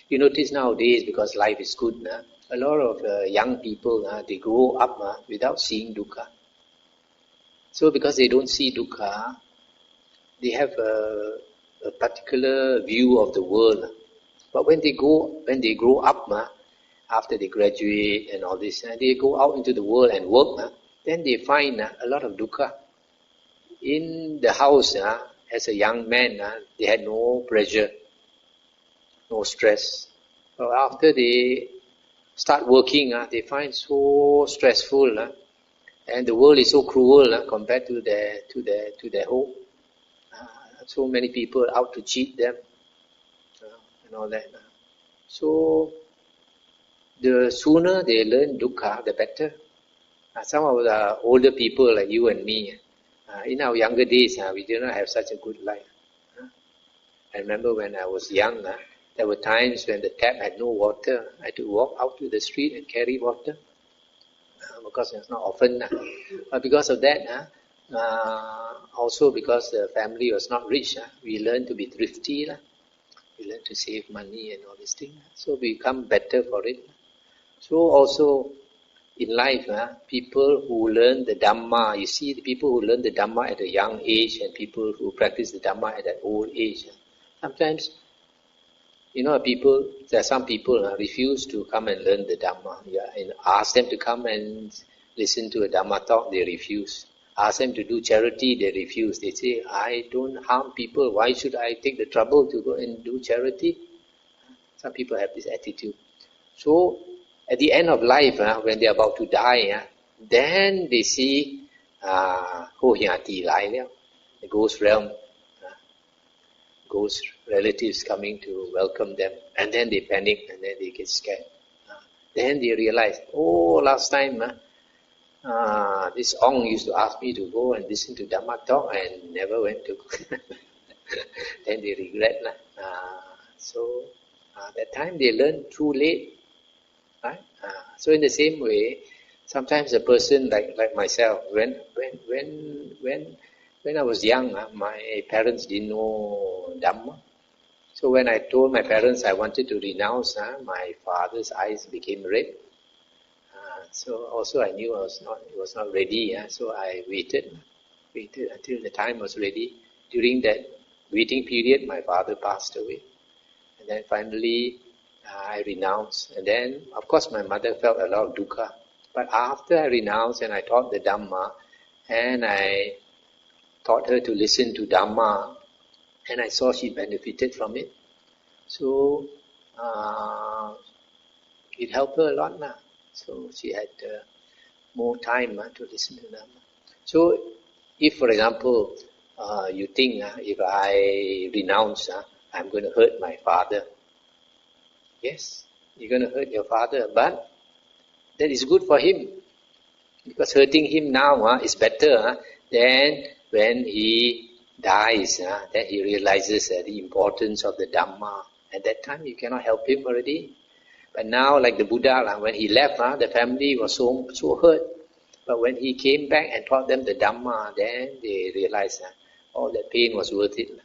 You notice nowadays, because life is good, a lot of young people, they grow up without seeing dukkha. So because they don't see dukkha, they have a particular view of the world. But when they grow up, after they graduate and all this, they go out into the world and work, then they find a lot of dukkha. In the house, as a young man, they had no pressure, no stress. But after they start working, they find so stressful, and the world is so cruel compared to their home. So many people out to cheat them, and all that. So the sooner they learn dukkha, the better. Some of the older people like you and me, in our younger days, we did not have such a good life. I remember when I was young, there were times when the tap had no water. I had to walk out to the street and carry water, because it's not often. But because of that, also because the family was not rich, we learned to be thrifty. We learned to save money and all these things. So we become better for it. So also in life, people who learn the Dhamma, you see the people who learn the Dhamma at a young age and people who practice the Dhamma at an old age. Sometimes, there are some people refuse to come and learn the Dhamma. And ask them to come and listen to a Dhamma talk, they refuse. Ask them to do charity, they refuse. They say, I don't harm people, why should I take the trouble to go and do charity? Some people have this attitude. So, at the end of life, when they are about to die, then they see, the ghost realm, ghost relatives coming to welcome them, and then they panic and then they get scared. Then they realize, last time, this Ong used to ask me to go and listen to Dhamma talk and never went to. Then they regret. So, that time they learn too late. Right? So in the same way, sometimes a person like myself, when I was young, my parents didn't know Dhamma. So when I told my parents I wanted to renounce, my father's eyes became red. So also I knew it was not ready. So I waited until the time was ready. During that waiting period, my father passed away, and then finally I renounced. And then, of course, my mother felt a lot of dukkha. But after I renounced and I taught the Dhamma, and I taught her to listen to Dhamma, and I saw she benefited from it. So, it helped her a lot now. So, she had more time to listen to Dhamma. So, if, for example, you think if I renounce, I'm going to hurt my father. Yes, you're going to hurt your father, but that is good for him. Because hurting him now is better than when he dies, then he realizes the importance of the Dhamma. At that time, you cannot help him already. But now, like the Buddha, when he left, the family was so hurt. But when he came back and taught them the Dhamma, then they realized all that pain was worth it.